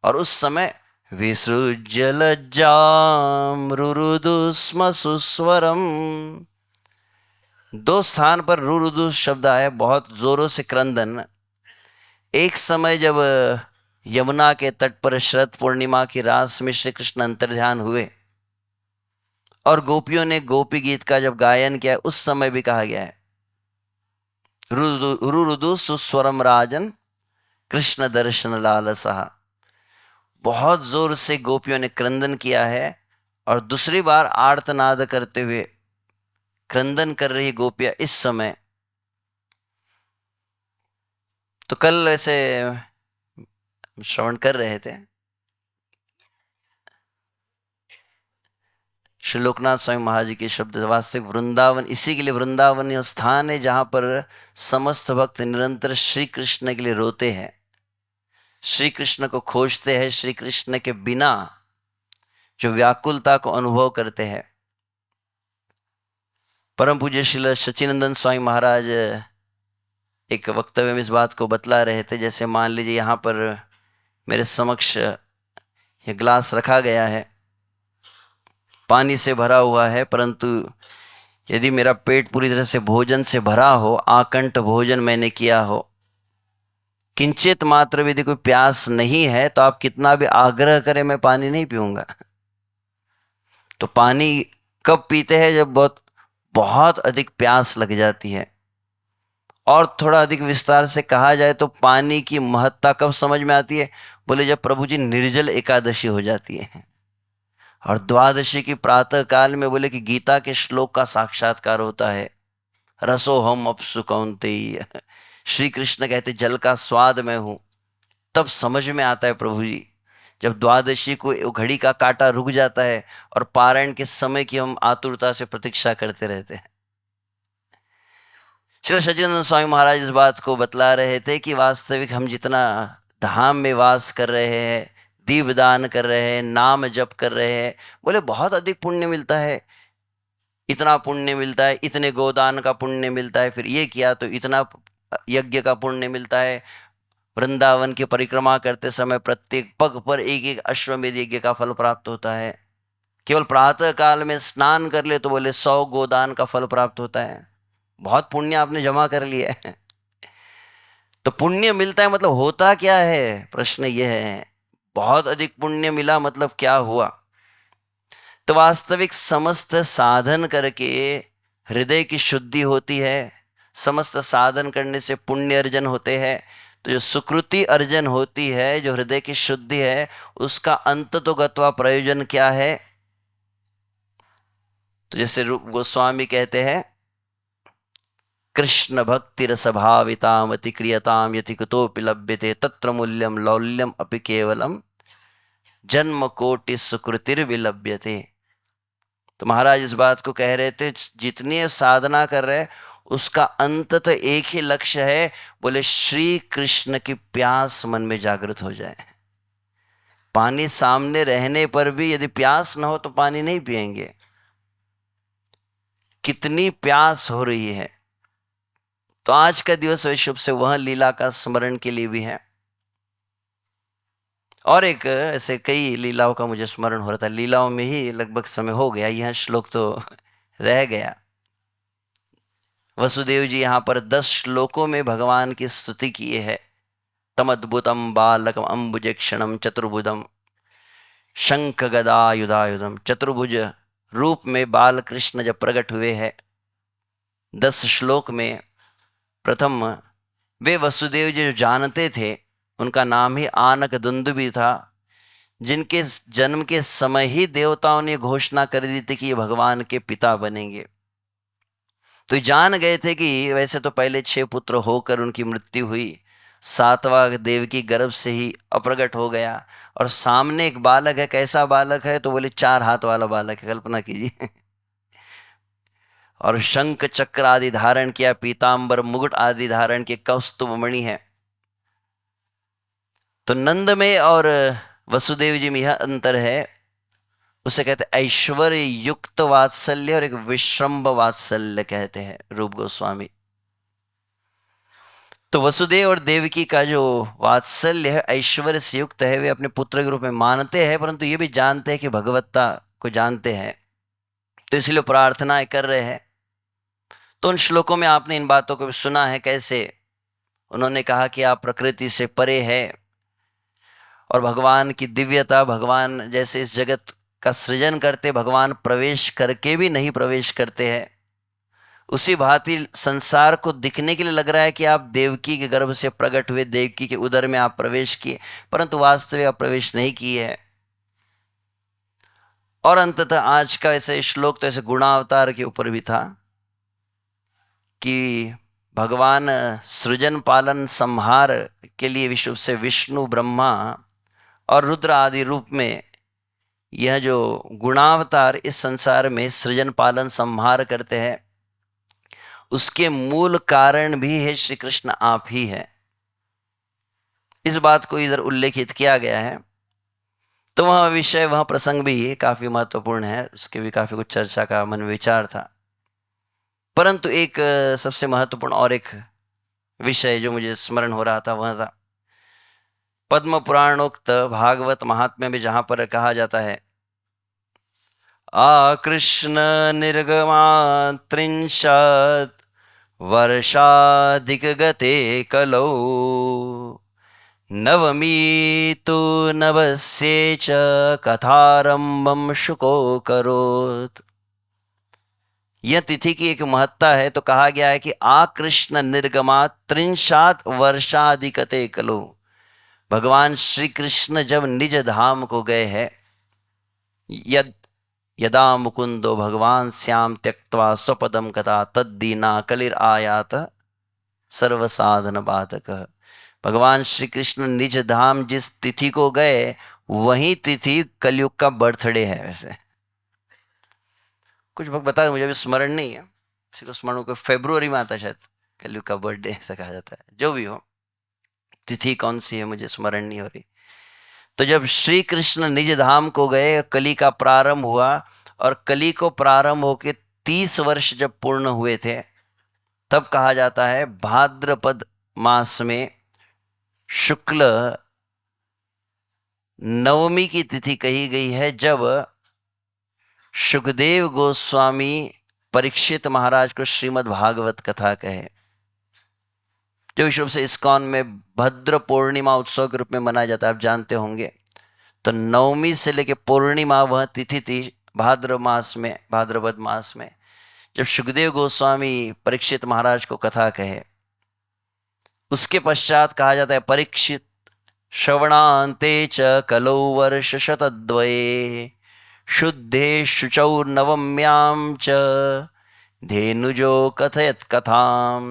और उस समय विसृज्य लज्जाम रुरुदु स्म सुस्वरम, दो स्थान पर रुरुदु शब्द आया, बहुत जोरों से क्रंदन। एक समय जब यमुना के तट पर शरद पूर्णिमा की रास में श्री कृष्ण अंतर्ध्यान हुए और गोपियों ने गोपी गीत का जब गायन किया, उस समय भी कहा गया है रुरुदु सुस्वरम राजन कृष्ण दर्शन लालसा। बहुत जोर से गोपियों ने क्रंदन किया है और दूसरी बार आर्तनाद करते हुए क्रंदन कर रही गोपियां इस समय। तो कल ऐसे श्रवण कर रहे थे, श्री लोकनाथ स्वामी महाराज जी के शब्द, वास्तविक वृंदावन इसी के लिए वृंदावन यह स्थान है जहां पर समस्त भक्त निरंतर श्री कृष्ण के लिए रोते हैं, श्री कृष्ण को खोजते हैं, श्री कृष्ण के बिना जो व्याकुलता को अनुभव करते हैं। परम पूज्य श्री सच्चिदानंद स्वामी महाराज एक वक्तव्य में इस बात को बतला रहे थे, जैसे मान लीजिए यहाँ पर मेरे समक्ष यह ग्लास रखा गया है, पानी से भरा हुआ है, परंतु यदि मेरा पेट पूरी तरह से भोजन से भरा हो, आकंठ भोजन मैंने किया हो, किंचित मात्र भी यदि कोई प्यास नहीं है, तो आप कितना भी आग्रह करें मैं पानी नहीं पीऊंगा। तो पानी कब पीते हैं? जब बहुत बहुत अधिक प्यास लग जाती है। और थोड़ा अधिक विस्तार से कहा जाए तो पानी की महत्ता कब समझ में आती है? बोले जब प्रभु जी निर्जल एकादशी हो जाती है और द्वादशी की प्रातः काल में बोले कि गीता के श्लोक का साक्षात्कार होता है, रसोहम अप्सु कौन्तेय, श्री कृष्ण कहते जल का स्वाद मैं हूं। तब समझ में आता है प्रभु जी, जब द्वादशी को घड़ी का कांटा रुक जाता है और पारायण के समय की हम आतुरता से प्रतीक्षा करते रहते हैं। श्री सच्चिदानंद स्वामी महाराज इस बात को बतला रहे थे कि वास्तविक हम जितना धाम में वास कर रहे हैं, दीपदान कर रहे हैं, नाम जप कर रहे हैं, बोले बहुत अधिक पुण्य मिलता है। इतना पुण्य मिलता है, इतने गोदान का पुण्य मिलता है, फिर ये किया तो इतना यज्ञ का पुण्य मिलता है। वृंदावन की परिक्रमा करते समय प्रत्येक पग पर एक एक अश्वमेध यज्ञ का फल प्राप्त होता है। केवल प्रातः काल में स्नान कर ले तो बोले 100 गोदान का फल प्राप्त होता है। बहुत पुण्य आपने जमा कर लिया है। तो पुण्य मिलता है मतलब होता क्या है, प्रश्न यह है। बहुत अधिक पुण्य मिला मतलब क्या हुआ? तो वास्तविक समस्त साधन करके हृदय की शुद्धि होती है। समस्त साधन करने से पुण्य अर्जन होते हैं। तो जो सुकृति अर्जन होती है, जो हृदय की शुद्धि है, उसका अंत तो गत्वा प्रयोजन क्या है? तो जैसे रूप गोस्वामी कहते हैं, कृष्ण भक्ति रसभाविताम अति क्रियताम यति कुतोपि लभ्यते तत्र मूल्यम लौल्यम अपि केवलम जन्म कोटि सुकृतिर विलभ्यते। तो महाराज इस बात को कह रहे थे, जितनी साधना कर रहे उसका अंत तो एक ही लक्ष्य है, बोले श्री कृष्ण की प्यास मन में जागृत हो जाए। पानी सामने रहने पर भी यदि प्यास न हो तो पानी नहीं पिएंगे। कितनी प्यास हो रही है। तो आज का दिवस शुभ से वह लीला का स्मरण के लिए भी है। और एक ऐसे कई लीलाओं का मुझे स्मरण हो रहा था, लीलाओं में ही लगभग समय हो गया, यह श्लोक तो रह गया। वसुदेव जी यहाँ पर 10 श्लोकों में भगवान की स्तुति किए है। तम अद्भुतम बालकम अम्बुजक्षणम चतुर्भुजम शंख गदायुधायुधम। चतुर्भुज रूप में बाल कृष्ण जब प्रकट हुए हैं 10 श्लोक में, प्रथम वे वसुदेव जी जो जानते थे, उनका नाम ही आनक दुंदुभी था, जिनके जन्म के समय ही देवताओं ने घोषणा कर दी थी कि ये भगवान के पिता बनेंगे। तो जान गए थे कि वैसे तो पहले 6 पुत्र होकर उनकी मृत्यु हुई, 7वां देवकी गर्भ से ही अप्रगट हो गया, और सामने एक बालक है। कैसा बालक है? तो बोले 4 हाथ वाला बालक है, कल्पना कीजिए। और शंख चक्र आदि धारण किया, पीतांबर मुकुट आदि धारण के कौस्तुभ मणि है। तो नंद में और वसुदेव जी में यह अंतर है। उसे कहते ऐश्वर्य युक्त वात्सल्य और एक विश्रम्भ वात्सल्य कहते हैं रूप गोस्वामी। तो वसुदेव और देवकी का जो वात्सल्य है ऐश्वर्य से युक्त है। वे अपने पुत्र के रूप में मानते हैं, परंतु ये भी जानते हैं कि भगवत्ता को जानते हैं, तो इसलिए प्रार्थनाएं कर रहे हैं। तो उन श्लोकों में आपने इन बातों को भी सुना है, कैसे उन्होंने कहा कि आप प्रकृति से परे है और भगवान की दिव्यता, भगवान जैसे इस जगत का सृजन करते, भगवान प्रवेश करके भी नहीं प्रवेश करते हैं। उसी भांति संसार को दिखने के लिए लग रहा है कि आप देवकी के गर्भ से प्रकट हुए, देवकी के उदर में आप प्रवेश किए, परंतु वास्तविक आप प्रवेश नहीं किए हैं। और अंततः आज का ऐसे श्लोक तो ऐसे गुणावतार के ऊपर भी था कि भगवान सृजन पालन संहार के लिए विश्व से विष्णु, ब्रह्मा और रुद्र आदि रूप में यह जो गुणावतार इस संसार में सृजन पालन संहार करते हैं, उसके मूल कारण भी है श्री कृष्ण आप ही है। इस बात को इधर उल्लेखित किया गया है। तो वह विषय, वह प्रसंग भी काफी महत्वपूर्ण है, उसके भी काफी कुछ चर्चा का मन विचार था। परंतु एक सबसे महत्वपूर्ण और एक विषय जो मुझे स्मरण हो रहा था, वह था पद्म पुराणोक्त भागवत महात्म्य में जहां पर कहा जाता है, आकृष्ण निर्गमात्रिंशत् वर्षाधिकगते कलौ नवमी तु नवस्ये च कथारंभम शुको करोत्। यह तिथि की एक महत्ता है। तो कहा गया है कि आकृष्ण निर्गमात् त्रिंशात् वर्षाधिकते कलौ। भगवान श्री कृष्ण जब निज धाम को गए हैं, यदा मुकुंदो भगवान श्याम त्यक्त्वा स्वपदम कथा तद्दीना कलिर आयात सर्व साधन बाधक। भगवान श्री कृष्ण निज धाम जिस तिथि को गए, वही तिथि कलयुग का बर्थडे है। वैसे कुछ भक्त बता, मुझे भी स्मरण नहीं है, किसी को स्मरण को फरवरी में आता शायद कलयुग का बर्थडे ऐसा कहा जाता है। जो भी हो, तिथि कौन सी है मुझे स्मरण नहीं हो रही। तो जब श्री कृष्ण निज धाम को गए, कली का प्रारंभ हुआ, और कली को प्रारंभ होके 30 वर्ष जब पूर्ण हुए थे तब कहा जाता है भाद्रपद मास में शुक्ल नवमी की तिथि कही गई है, जब सुखदेव गोस्वामी परीक्षित महाराज को श्रीमद् भागवत कथा कहे, जो विश्व से इस्कॉन में भद्र पूर्णिमा उत्सव के रूप में मनाया जाता है, आप जानते होंगे। तो नवमी से लेकर पूर्णिमा वह तिथि थी भाद्रपद मास में जब सुखदेव गोस्वामी परीक्षित महाराज को कथा कहे। उसके पश्चात कहा जाता है परीक्षित श्रवणान्ते च कलौ वर्ष शतद्वये शुद्धे शुचौ नवम्यां च धेनुजो कथयत कथाम।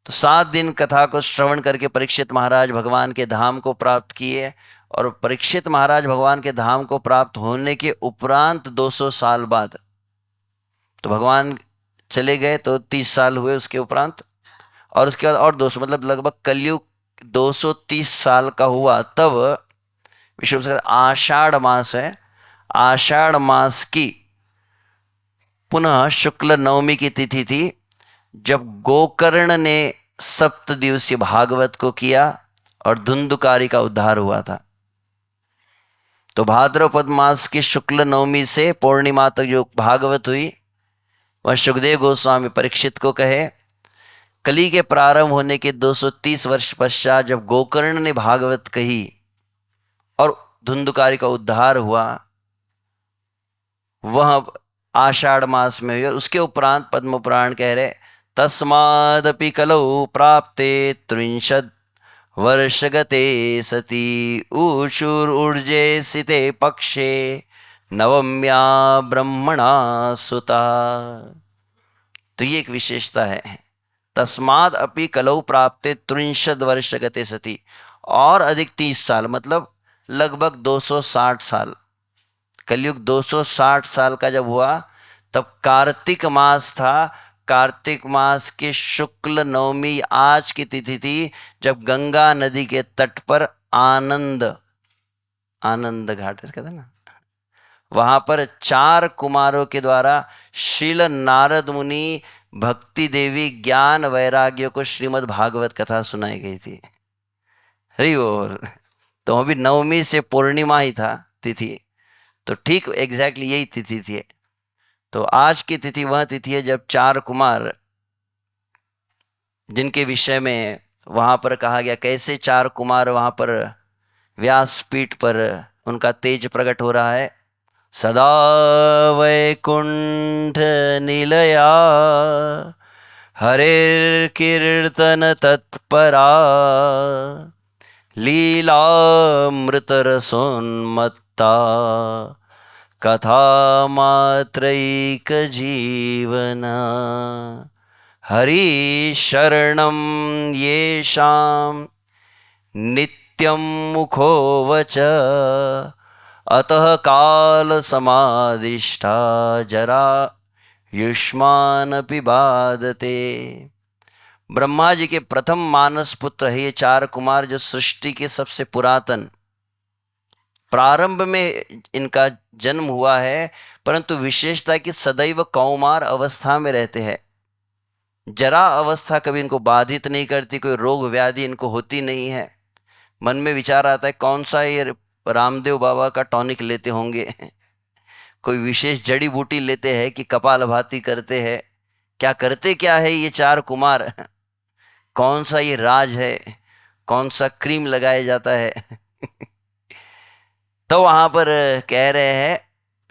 तो 7 दिन कथा को श्रवण करके परीक्षित महाराज भगवान के धाम को प्राप्त किए, और परीक्षित महाराज भगवान के धाम को प्राप्त होने के उपरांत 200 साल बाद, तो भगवान चले गए तो 30 साल हुए उसके उपरांत, और उसके बाद और 200, मतलब लगभग कलयुग 230 साल का हुआ, तब विश्व से आषाढ़ मास है, आषाढ़ मास की पुनः शुक्ल नवमी की तिथि थी, जब गोकर्ण ने 7 दिवसीय भागवत को किया और धुंधुकारी का उद्धार हुआ था। तो भाद्रपद मास की शुक्ल नवमी से पूर्णिमा तक जो भागवत हुई वह सुखदेव गोस्वामी परीक्षित को कहे। कली के प्रारंभ होने के 230 वर्ष पश्चात जब गोकर्ण ने भागवत कही और धुंधुकारी का उद्धार हुआ, वह आषाढ़ मास में हुई। और उसके उपरांत पद्म पुराण कह रहे तस्मादपि कलौ प्राप्ते 30 वर्षगते सती ऊर्जे सिते पक्षे नवम्या ब्रह्मणा सुता। तो ये एक विशेषता है, तस्माद अपि कलौ प्राप्ते 30 वर्षगते सती, और अधिक 30 साल, मतलब लगभग 260 साल। कलयुग 260 साल का जब हुआ तब कार्तिक मास था, कार्तिक मास के शुक्ल नवमी आज की तिथि थी, जब गंगा नदी के तट पर आनंद घाट कहते हैं ना, वहां पर 4 कुमारों के द्वारा श्रील नारद मुनि भक्ति देवी ज्ञान वैराग्य को श्रीमद् भागवत कथा सुनाई गई थी। हरि बोल। तो अभी नवमी से पूर्णिमा ही था तिथि, तो ठीक एग्जैक्टली यही तिथि थी। तो आज की तिथि वह तिथि है जब 4 कुमार, जिनके विषय में वहां पर कहा गया कैसे 4 कुमार वहां पर व्यासपीठ पर उनका तेज प्रकट हो रहा है। सदा वैकुंठ निलया हरे कीर्तन तत्परा लीलामृत रसोन्मत्ता कथा मात्रैक जीवना हरि शरणं येषां नित्यं मुखो वच अतः काल समादिष्टा जरा युष्मानपि बाधते। ब्रह्मा जी के प्रथम मानस पुत्र है ये 4 कुमार, जो सृष्टि के सबसे पुरातन प्रारंभ में इनका जन्म हुआ है, परंतु विशेषता कि सदैव कौमार अवस्था में रहते हैं। जरा अवस्था कभी इनको बाधित नहीं करती, कोई रोग व्याधि इनको होती नहीं है। मन में विचार आता है कौन सा ये रामदेव बाबा का टॉनिक लेते होंगे, कोई विशेष जड़ी बूटी लेते हैं कि कपालभाति करते हैं, क्या करते क्या है ये 4 कुमार, कौन सा ये राज है, कौन सा क्रीम लगाया जाता है। तो वहां पर कह रहे हैं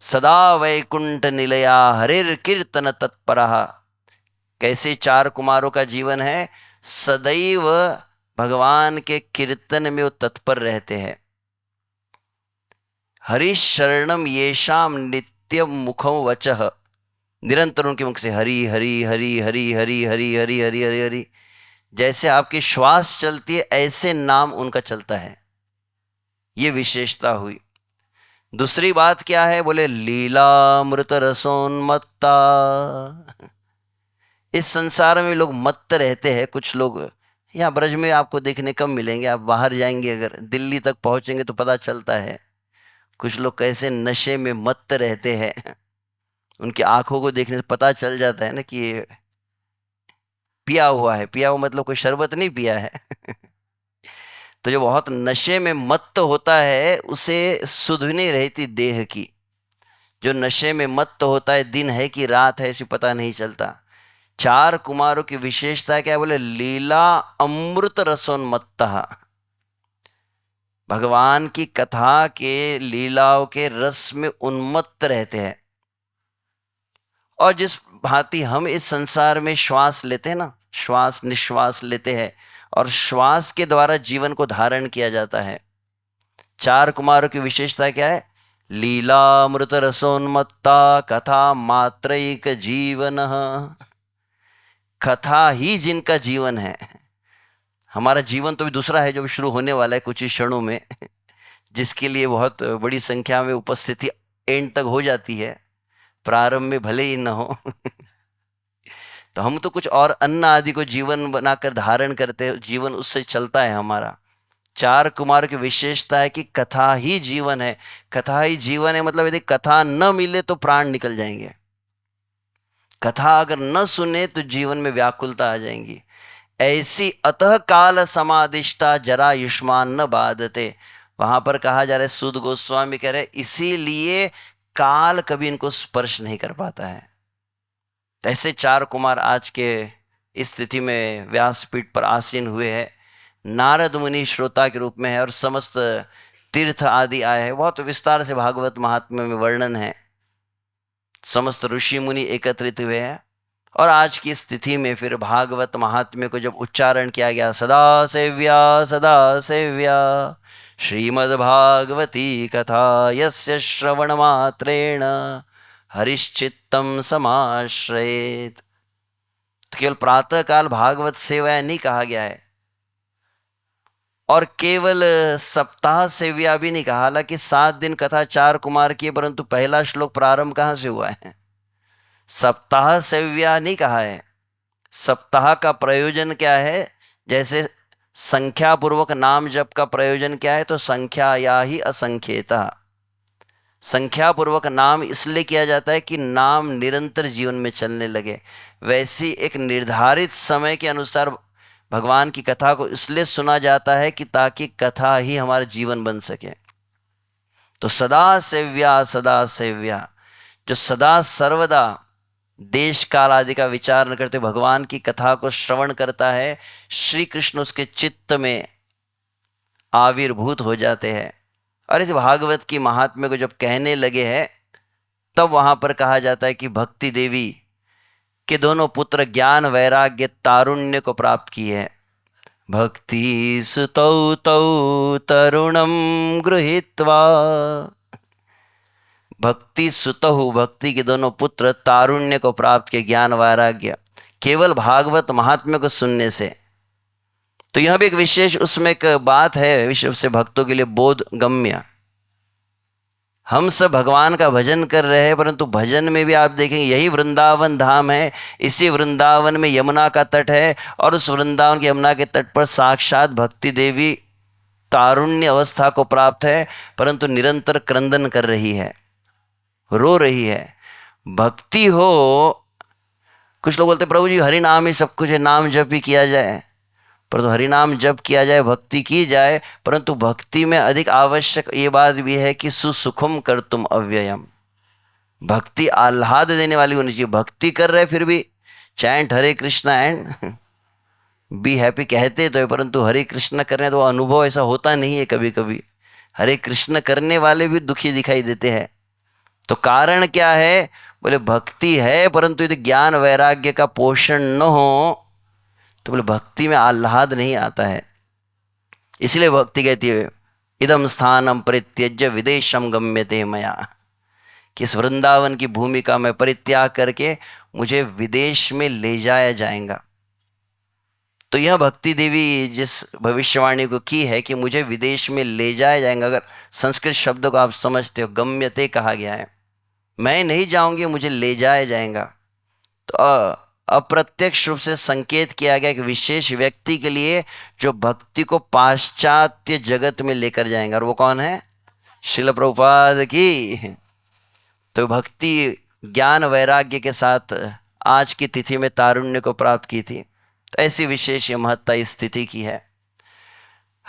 सदा वैकुंठ निलया हरिर कीर्तन तत्परः, कैसे 4 कुमारों का जीवन है, सदैव भगवान के कीर्तन में वो तत्पर रहते हैं। हरि शरणम येषाम नित्यम मुखम वचः, निरंतर उनके मुख से हरि हरि हरि हरि हरि हरि हरि हरि हरि हरि, जैसे आपकी श्वास चलती है ऐसे नाम उनका चलता है। ये विशेषता हुई। दूसरी बात क्या है, बोले लीलामृत रसोन्मत्ता। इस संसार में लोग मत्त रहते हैं। कुछ लोग यहाँ ब्रज में आपको देखने कम मिलेंगे, आप बाहर जाएंगे अगर दिल्ली तक पहुंचेंगे तो पता चलता है कुछ लोग कैसे नशे में मत्त रहते हैं। उनकी आंखों को देखने से पता चल जाता है ना कि ये पिया हुआ है। पिया हुआ मतलब कोई शरबत नहीं पिया है। तो जो बहुत नशे में मत्त होता है उसे सुध भी नहीं रहती देह की। जो नशे में मत्त होता है, दिन है कि रात है इसे पता नहीं चलता। चार कुमारों की विशेषता क्या है? बोले लीला अमृत रसोन्मत्ता। भगवान की कथा के, लीलाओं के रस में उन्मत्त रहते हैं। और जिस भांति हम इस संसार में श्वास लेते हैं ना, श्वास निश्वास लेते हैं, और श्वास के द्वारा जीवन को धारण किया जाता है। चार कुमारों की विशेषता क्या है? लीलामृत रसोन्मत्ता कथा मात्रैक जीवन। कथा ही जिनका जीवन है। हमारा जीवन तो भी दूसरा है जो शुरू होने वाला है कुछ ही क्षणों में, जिसके लिए बहुत बड़ी संख्या में उपस्थिति एंड तक हो जाती है, प्रारंभ में भले ही न हो। तो हम तो कुछ और अन्न आदि को जीवन बनाकर धारण करते हैं, जीवन उससे चलता है हमारा। चार कुमार की विशेषता है कि कथा ही जीवन है। कथा ही जीवन है मतलब यदि कथा न मिले तो प्राण निकल जाएंगे। कथा अगर न सुने तो जीवन में व्याकुलता आ जाएंगी। ऐसी अतः काल समादिष्टा जरा युष्मान न बाधते। वहां पर कहा जा रहा है, सूद गोस्वामी कह रहे इसीलिए काल कभी इनको स्पर्श नहीं कर पाता है। ऐसे चार कुमार आज के इस स्थिति में व्यासपीठ पर आसीन हुए हैं। नारद मुनि श्रोता के रूप में है और समस्त तीर्थ आदि आए हैं। बहुत विस्तार से भागवत महात्म्य में वर्णन है। समस्त ऋषि मुनि एकत्रित हुए हैं। और आज की स्थिति में फिर भागवत महात्म्य को जब उच्चारण किया गया, सदा सेव्या श्रीमद्भागवती कथा यस्य श्रवण मात्रेण हरिश्चित्तम समाश्रयेत। तो केवल प्रातः काल भागवत सेवा नहीं कहा गया है, और केवल सप्ताह सेव्या भी नहीं कहा। हालांकि 7 दिन कथा चार कुमार की, परंतु पहला श्लोक प्रारंभ कहां से हुआ है? सप्ताह सेव्या नहीं कहा है। सप्ताह का प्रयोजन क्या है? जैसे संख्या पूर्वक नाम जप का प्रयोजन क्या है? तो संख्या या ही असंख्यता। संख्या पूर्वक नाम इसलिए किया जाता है कि नाम निरंतर जीवन में चलने लगे। वैसी एक निर्धारित समय के अनुसार भगवान की कथा को इसलिए सुना जाता है कि ताकि कथा ही हमारा जीवन बन सके। तो सदा सेव्या, जो सदा सर्वदा देश काल आदि का विचार न करते भगवान की कथा को श्रवण करता है, श्री कृष्ण उसके चित्त में आविर्भूत हो जाते हैं। और इस भागवत की महात्म्य को जब कहने लगे हैं, तब वहां पर कहा जाता है कि भक्ति देवी के दोनों पुत्र ज्ञान वैराग्य तारुण्य को प्राप्त किए हैं। भक्ति सुतौ तौ तरुणम गृहीत्वा। भक्ति सुतहु, भक्ति के दोनों पुत्र तारुण्य को प्राप्त किए, ज्ञान वैराग्य, केवल भागवत महात्म्य को सुनने से। तो यह भी एक विशेष उसमें एक बात है, विश्व से भक्तों के लिए बोध गम्य। हम सब भगवान का भजन कर रहे हैं, परंतु भजन में भी आप देखेंगे यही वृंदावन धाम है। इसी वृंदावन में यमुना का तट है, और उस वृंदावन के यमुना के तट पर साक्षात भक्ति देवी तारुण्य अवस्था को प्राप्त है, परंतु निरंतर क्रंदन कर रही है, रो रही है। भक्ति हो, कुछ लोग बोलते प्रभु जी हरि नाम ही सब कुछ है, नाम जप ही किया जाए। परंतु हरिनाम जप किया जाए, भक्ति की जाए, परंतु भक्ति में अधिक आवश्यक ये बात भी है कि सुसुखम कर तुम अव्ययम। भक्ति आह्लाद देने वाली होनी चाहिए। भक्ति कर रहे फिर भी chant Hare Krishna and be happy कहते तो है, परंतु हरे कृष्ण करने तो अनुभव ऐसा होता नहीं है। कभी कभी हरे कृष्ण करने वाले भी दुखी दिखाई देते हैं। तो कारण क्या है? बोले भक्ति है, परंतु यदि ज्ञान वैराग्य का पोषण न हो तो बोले भक्ति में आह्लाद नहीं आता है। इसलिए भक्ति कहती है इदम स्थानम परित्यज्य विदेशम गम्यते मया, कि इस वृंदावन की भूमि का मैं परित्याग करके मुझे विदेश में ले जाया जाएगा। तो यह भक्ति देवी जिस भविष्यवाणी को की है कि मुझे विदेश में ले जाया जाएगा, अगर संस्कृत शब्द को आप समझते हो, गम्यते कहा गया है, मैं नहीं जाऊंगी, मुझे ले जाया जाएगा। तो अप्रत्यक्ष रूप से संकेत किया गया कि विशेष व्यक्ति के लिए जो भक्ति को पाश्चात्य जगत में लेकर जाएंगे, और वो कौन है? श्रील प्रभुपाद की। तो भक्ति ज्ञान वैराग्य के साथ आज की तिथि में तारुण्य को प्राप्त की थी। तो ऐसी विशेष ये महत्ता इस तिथि की है।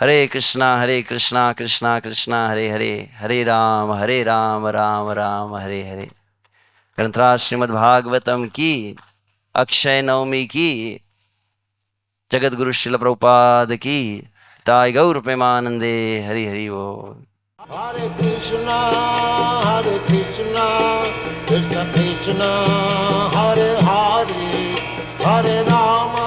हरे कृष्णा कृष्णा कृष्णा हरे हरे, हरे राम राम राम हरे हरे। ग्रंथराज श्रीमद् भागवतम की, अक्षय नवमी की, जगत गुरु श्रील प्रभुपाद की, ताई गौर प्रेमानंदे। हरि हरि बोल। Hare Krishna, Krishna Krishna, Hare Hare, Hare Rama,